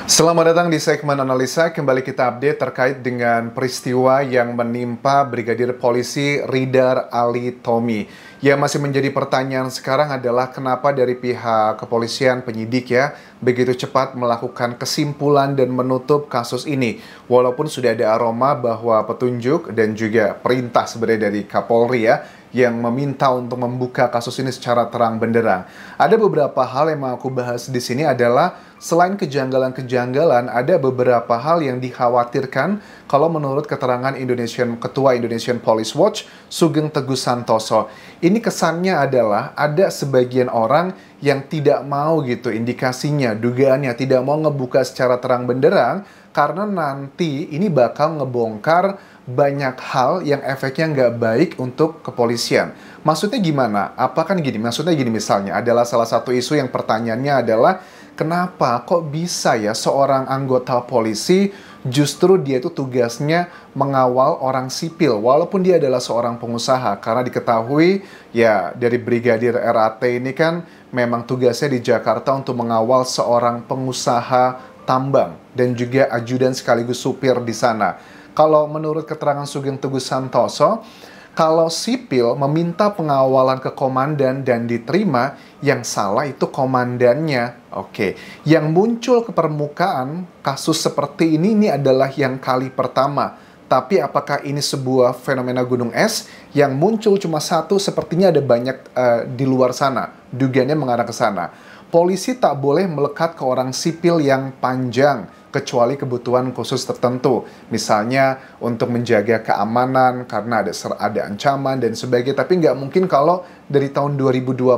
Selamat datang di segmen analisa. Kembali kita update terkait dengan peristiwa yang menimpa Brigadir Polisi Ridar Ali Tommy. Yang masih menjadi pertanyaan sekarang adalah kenapa dari pihak kepolisian penyidik ya begitu cepat melakukan kesimpulan dan menutup kasus ini. Walaupun sudah ada aroma bahwa petunjuk dan juga perintah sebenarnya dari Kapolri ya yang meminta untuk membuka kasus ini secara terang benderang. Ada beberapa hal yang mau aku bahas di sini adalah selain kejanggalan-kejanggalan, ada beberapa hal yang dikhawatirkan kalau menurut keterangan Ketua Indonesian Police Watch, Sugeng Teguh Santoso. Ini kesannya adalah ada sebagian orang yang tidak mau gitu indikasinya, dugaannya tidak mau ngebuka secara terang benderang karena nanti ini bakal ngebongkar banyak hal yang efeknya nggak baik untuk kepolisian. Maksudnya gimana? Maksudnya gini misalnya, adalah salah satu isu yang pertanyaannya adalah kenapa kok bisa ya seorang anggota polisi justru dia itu tugasnya mengawal orang sipil walaupun dia adalah seorang pengusaha. Karena diketahui ya dari Brigadir RAT ini kan memang tugasnya di Jakarta untuk mengawal seorang pengusaha tambang dan juga ajudan sekaligus supir di sana. Kalau menurut keterangan Sugeng Teguh Santoso, kalau sipil meminta pengawalan ke komandan dan diterima, yang salah itu komandannya. Oke, yang muncul ke permukaan kasus seperti ini adalah yang kali pertama. Tapi apakah ini sebuah fenomena gunung es yang muncul cuma satu? Sepertinya ada banyak di luar sana. Dugaannya mengarah ke sana. Polisi tak boleh melekat ke orang sipil yang panjang, kecuali kebutuhan khusus tertentu. Misalnya untuk menjaga keamanan karena ada ancaman dan sebagainya. Tapi nggak mungkin kalau dari tahun 2021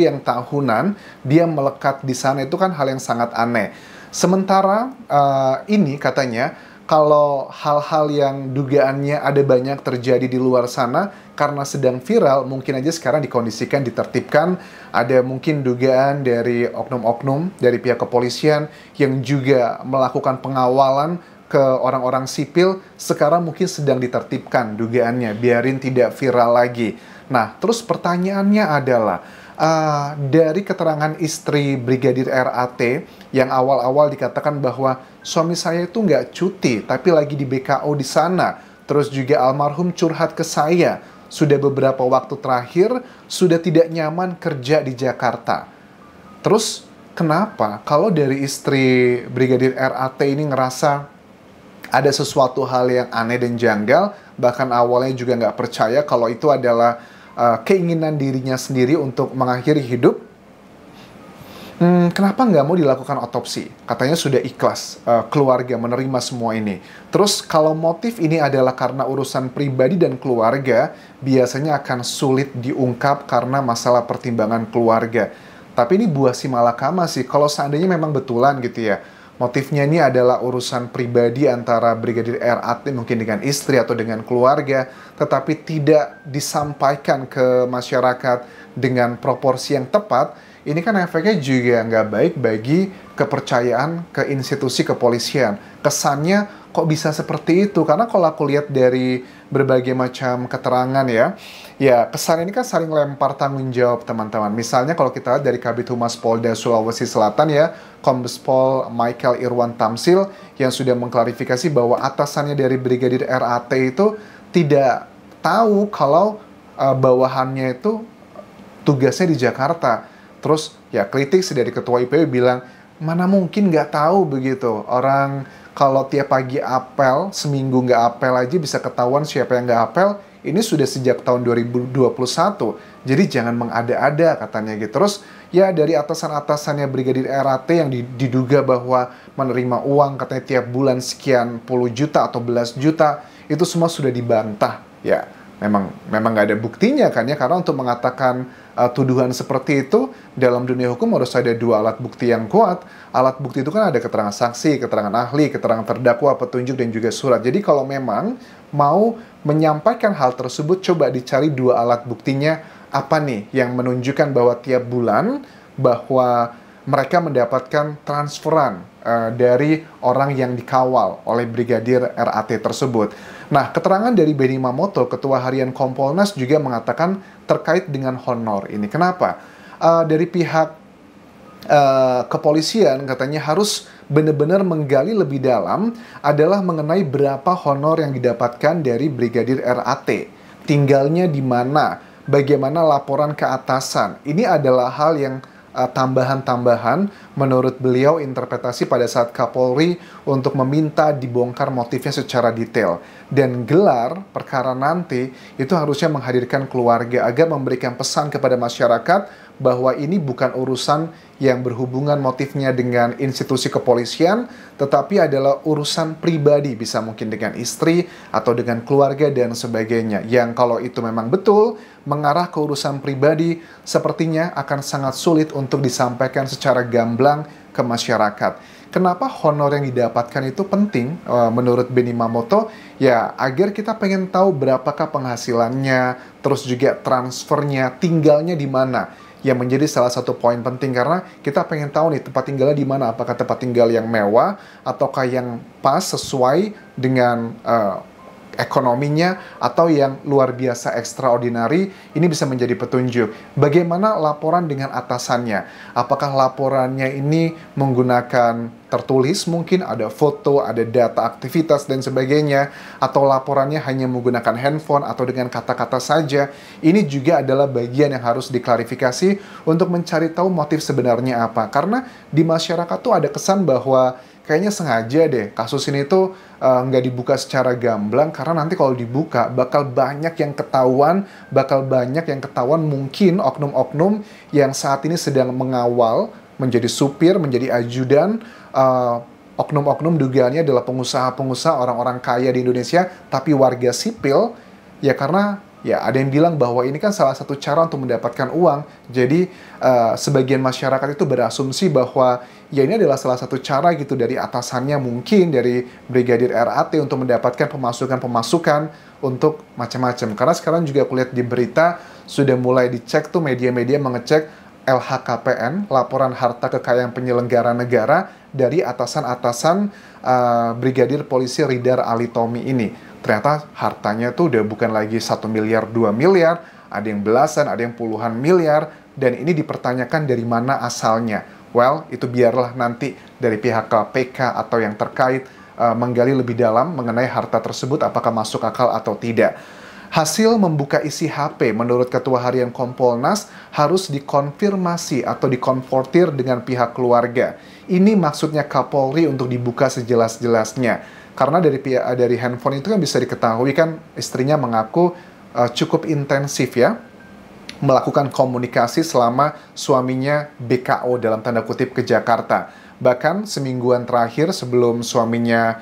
yang tahunan dia melekat di sana, itu kan hal yang sangat aneh. Sementara ini katanya kalau hal-hal yang dugaannya ada banyak terjadi di luar sana karena sedang viral, mungkin aja sekarang dikondisikan, ditertibkan. Ada mungkin dugaan dari oknum-oknum dari pihak kepolisian yang juga melakukan pengawalan ke orang-orang sipil, sekarang mungkin sedang ditertibkan dugaannya, biarin tidak viral lagi. Nah, terus pertanyaannya adalah, dari keterangan istri Brigadir RAT yang awal-awal dikatakan bahwa suami saya itu nggak cuti, tapi lagi di BKO di sana. Terus juga almarhum curhat ke saya, sudah beberapa waktu terakhir sudah tidak nyaman kerja di Jakarta. Terus kenapa kalau dari istri Brigadir RAT ini ngerasa ada sesuatu hal yang aneh dan janggal, bahkan awalnya juga nggak percaya kalau itu adalah keinginan dirinya sendiri untuk mengakhiri hidup, kenapa nggak mau dilakukan otopsi? Katanya sudah ikhlas keluarga menerima semua ini. Terus kalau motif ini adalah karena urusan pribadi dan keluarga, biasanya akan sulit diungkap karena masalah pertimbangan keluarga. Tapi ini buah si malakama sih, kalau seandainya memang betulan gitu ya, motifnya ini adalah urusan pribadi antara Brigadir RAT mungkin dengan istri atau dengan keluarga, tetapi tidak disampaikan ke masyarakat dengan proporsi yang tepat. Ini kan efeknya juga nggak baik bagi kepercayaan ke institusi kepolisian. Kesannya kok bisa seperti itu? Karena kalau aku lihat dari berbagai macam keterangan ya kesan ini kan saling lempar tanggung jawab teman-teman. Misalnya kalau kita lihat dari Kabid Humas Polda Sulawesi Selatan ya, Kombes Pol Michael Irwan Tamsil yang sudah mengklarifikasi bahwa atasannya dari Brigadir RAT itu tidak tahu kalau bawahannya itu tugasnya di Jakarta. Terus ya kritik dari ketua IPW bilang, mana mungkin nggak tahu begitu. Orang kalau tiap pagi apel, seminggu nggak apel aja bisa ketahuan siapa yang nggak apel. Ini sudah sejak tahun 2021. Jadi jangan mengada-ada katanya gitu. Terus ya dari atasan-atasannya Brigadir RAT yang diduga bahwa menerima uang katanya tiap bulan sekian puluh juta atau belas juta, itu semua sudah dibantah. Ya memang nggak ada buktinya kan ya, karena untuk mengatakan tuduhan seperti itu dalam dunia hukum harus ada dua alat bukti yang kuat. Alat bukti itu kan ada keterangan saksi, keterangan ahli, keterangan terdakwa, petunjuk, dan juga surat. Jadi kalau memang mau menyampaikan hal tersebut, coba dicari dua alat buktinya apa nih yang menunjukkan bahwa tiap bulan bahwa mereka mendapatkan transferan dari orang yang dikawal oleh Brigadir RAT tersebut. Nah, keterangan dari Benny Mamoto, Ketua Harian Kompolnas juga mengatakan terkait dengan honor ini. Kenapa? Dari pihak kepolisian katanya harus benar-benar menggali lebih dalam adalah mengenai berapa honor yang didapatkan dari Brigadir RAT. Tinggalnya di mana, bagaimana laporan ke atasan. Ini adalah hal yang tambahan-tambahan menurut beliau interpretasi pada saat Kapolri untuk meminta dibongkar motifnya secara detail. Dan gelar perkara nanti itu harusnya menghadirkan keluarga agar memberikan pesan kepada masyarakat bahwa ini bukan urusan yang berhubungan motifnya dengan institusi kepolisian, tetapi adalah urusan pribadi, bisa mungkin dengan istri atau dengan keluarga dan sebagainya. Yang kalau itu memang betul mengarah ke urusan pribadi, sepertinya akan sangat sulit untuk disampaikan secara gamblang ke masyarakat. Kenapa honor yang didapatkan itu penting menurut Benny Mamoto? Ya, agar kita pengen tahu berapakah penghasilannya, terus juga transfernya, tinggalnya di mana. Yang menjadi salah satu poin penting karena kita pengen tahu nih tempat tinggalnya di mana, apakah tempat tinggal yang mewah ataukah yang pas sesuai dengan ekonominya atau yang luar biasa extraordinary. Ini bisa menjadi petunjuk. Bagaimana laporan dengan atasannya? Apakah laporannya ini menggunakan tertulis, mungkin ada foto, ada data aktivitas dan sebagainya, atau laporannya hanya menggunakan handphone atau dengan kata-kata saja? Ini juga adalah bagian yang harus diklarifikasi untuk mencari tahu motif sebenarnya apa. Karena di masyarakat tuh ada kesan bahwa kayaknya sengaja deh kasus ini tuh nggak dibuka secara gamblang, karena nanti kalau dibuka bakal banyak yang ketahuan mungkin oknum-oknum yang saat ini sedang mengawal menjadi supir, menjadi ajudan, oknum-oknum dugaannya adalah pengusaha-pengusaha, orang-orang kaya di Indonesia, tapi warga sipil, ya karena ya ada yang bilang bahwa ini kan salah satu cara untuk mendapatkan uang. Jadi sebagian masyarakat itu berasumsi bahwa ya ini adalah salah satu cara gitu dari atasannya, mungkin dari Brigadir RAT untuk mendapatkan pemasukan-pemasukan untuk macam-macam. Karena sekarang juga aku lihat di berita sudah mulai dicek tuh, media-media mengecek LHKPN, laporan harta kekayaan penyelenggara negara dari atasan-atasan Brigadir Polisi Ridar Ali Tommy ini. Ternyata hartanya tuh udah bukan lagi 1 miliar, 2 miliar, ada yang belasan, ada yang puluhan miliar, dan ini dipertanyakan dari mana asalnya. Well, itu biarlah nanti dari pihak KPK atau yang terkait menggali lebih dalam mengenai harta tersebut apakah masuk akal atau tidak. Hasil membuka isi HP menurut Ketua Harian Kompolnas harus dikonfirmasi atau dikonfrontir dengan pihak keluarga. Ini maksudnya Kapolri untuk dibuka sejelas-jelasnya. Karena dari handphone itu kan bisa diketahui kan istrinya mengaku cukup intensif ya melakukan komunikasi selama suaminya BKO dalam tanda kutip ke Jakarta. Bahkan semingguan terakhir sebelum suaminya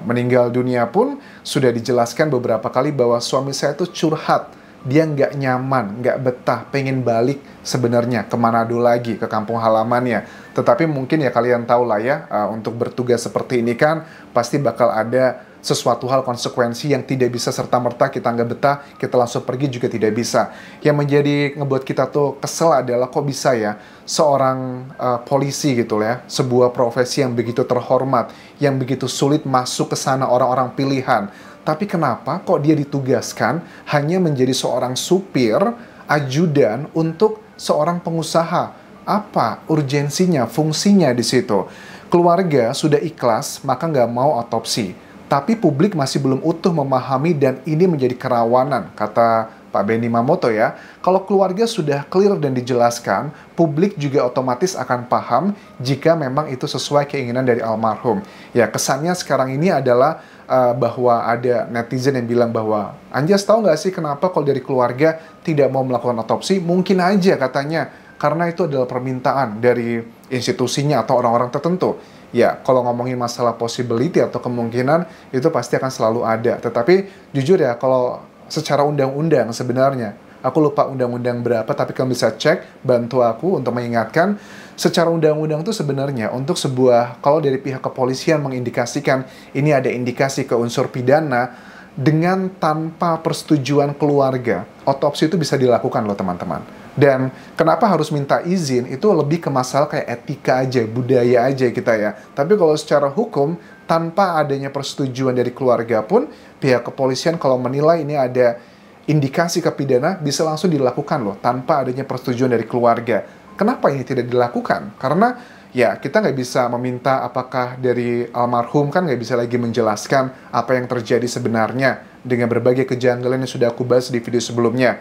meninggal dunia pun sudah dijelaskan beberapa kali bahwa suami saya itu curhat. Dia nggak nyaman, nggak betah, pengen balik sebenarnya ke Manado lagi, ke kampung halamannya. Tetapi mungkin ya kalian tahu lah ya, untuk bertugas seperti ini kan pasti bakal ada sesuatu hal konsekuensi yang tidak bisa serta-merta kita nggak betah, kita langsung pergi juga tidak bisa. Yang menjadi ngebuat kita tuh kesel adalah kok bisa ya seorang polisi gitu ya, sebuah profesi yang begitu terhormat, yang begitu sulit masuk ke sana orang-orang pilihan. Tapi kenapa kok dia ditugaskan hanya menjadi seorang supir, ajudan untuk seorang pengusaha? Apa urgensinya, fungsinya di situ? Keluarga sudah ikhlas, maka nggak mau otopsi. Tapi publik masih belum utuh memahami dan ini menjadi kerawanan, kata Pak Benny Mamoto ya. Kalau keluarga sudah clear dan dijelaskan, publik juga otomatis akan paham jika memang itu sesuai keinginan dari almarhum. Ya, kesannya sekarang ini adalah bahwa ada netizen yang bilang bahwa Anjas tahu nggak sih kenapa kalau dari keluarga tidak mau melakukan otopsi? Mungkin aja katanya, karena itu adalah permintaan dari institusinya atau orang-orang tertentu. Ya, kalau ngomongin masalah possibility atau kemungkinan, itu pasti akan selalu ada. Tetapi jujur ya, kalau secara undang-undang sebenarnya, aku lupa undang-undang berapa, tapi kamu bisa cek, bantu aku untuk mengingatkan, secara undang-undang itu sebenarnya untuk sebuah, kalau dari pihak kepolisian mengindikasikan ini ada indikasi ke unsur pidana, dengan tanpa persetujuan keluarga, otopsi itu bisa dilakukan loh teman-teman. Dan kenapa harus minta izin, itu lebih ke masalah kayak etika aja, budaya aja kita ya. Tapi kalau secara hukum, tanpa adanya persetujuan dari keluarga pun, pihak kepolisian kalau menilai ini ada indikasi ke pidana, bisa langsung dilakukan loh, tanpa adanya persetujuan dari keluarga. Kenapa ini tidak dilakukan? Karena ya kita nggak bisa meminta apakah dari almarhum kan nggak bisa lagi menjelaskan apa yang terjadi sebenarnya dengan berbagai kejanggalan yang sudah aku bahas di video sebelumnya.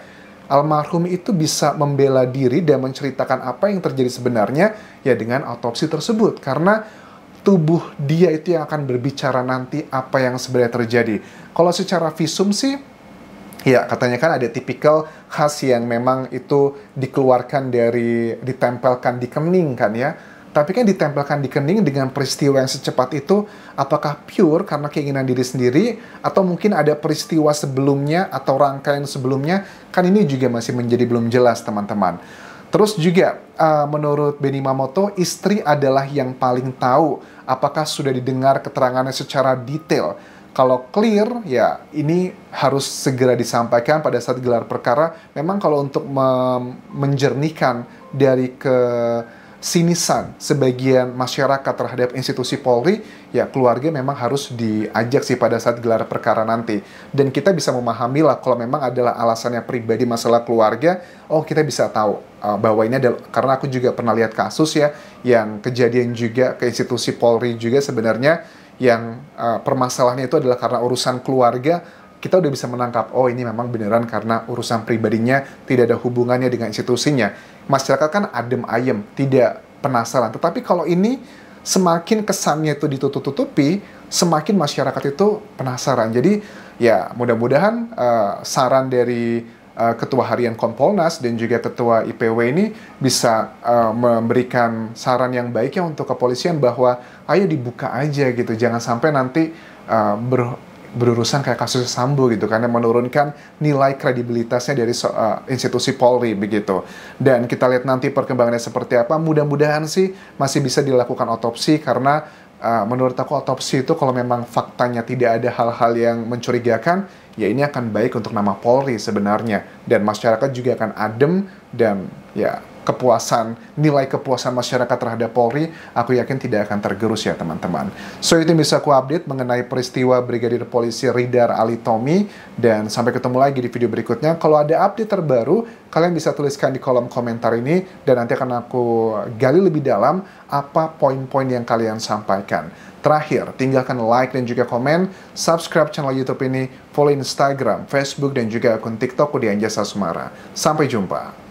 Almarhum itu bisa membela diri dan menceritakan apa yang terjadi sebenarnya ya dengan otopsi tersebut, karena tubuh dia itu yang akan berbicara nanti apa yang sebenarnya terjadi. Kalau secara visum sih, ya katanya kan ada tipikal khas yang memang itu dikeluarkan dari, ditempelkan di kening kan ya. Tapi kan ditempelkan di kening dengan peristiwa yang secepat itu, apakah pure karena keinginan diri sendiri, atau mungkin ada peristiwa sebelumnya atau rangkaian sebelumnya, kan ini juga masih menjadi belum jelas teman-teman. Terus juga menurut Benny Mamoto, istri adalah yang paling tahu apakah sudah didengar keterangannya secara detail. Kalau clear, ya ini harus segera disampaikan pada saat gelar perkara. Memang kalau untuk menjernihkan dari kesinisan sebagian masyarakat terhadap institusi Polri, ya keluarga memang harus diajak sih pada saat gelar perkara nanti. Dan kita bisa memahami lah kalau memang adalah alasannya pribadi masalah keluarga, oh kita bisa tahu bahwa ini adalah, karena aku juga pernah lihat kasus ya, yang kejadian juga ke institusi Polri juga sebenarnya, yang permasalahannya itu adalah karena urusan keluarga, kita udah bisa menangkap, oh ini memang beneran karena urusan pribadinya, tidak ada hubungannya dengan institusinya. Masyarakat kan adem ayem, tidak penasaran. Tetapi kalau ini semakin kesannya itu ditutup-tutupi, semakin masyarakat itu penasaran. Jadi ya mudah-mudahan saran dari Ketua Harian Kompolnas dan juga Ketua IPW ini bisa memberikan saran yang baik ya untuk kepolisian, bahwa ayo dibuka aja gitu, jangan sampai nanti berurusan kayak kasus Sambo gitu, karena menurunkan nilai kredibilitasnya dari institusi Polri begitu. Dan kita lihat nanti perkembangannya seperti apa. Mudah-mudahan sih masih bisa dilakukan otopsi, karena menurut aku otopsi itu kalau memang faktanya tidak ada hal-hal yang mencurigakan, ya ini akan baik untuk nama Polri sebenarnya, dan masyarakat juga akan adem, dan ya nilai kepuasan masyarakat terhadap Polri aku yakin tidak akan tergerus ya teman-teman. So itu yang bisa aku update mengenai peristiwa Brigadir Polisi Ridar Ali Tommy, dan sampai ketemu lagi di video berikutnya. Kalau ada update terbaru, kalian bisa tuliskan di kolom komentar ini, dan nanti akan aku gali lebih dalam apa poin-poin yang kalian sampaikan. Terakhir, tinggalkan like dan juga komen, subscribe channel YouTube ini, follow Instagram, Facebook, dan juga akun TikTok di Anjasa Sumara. Sampai jumpa.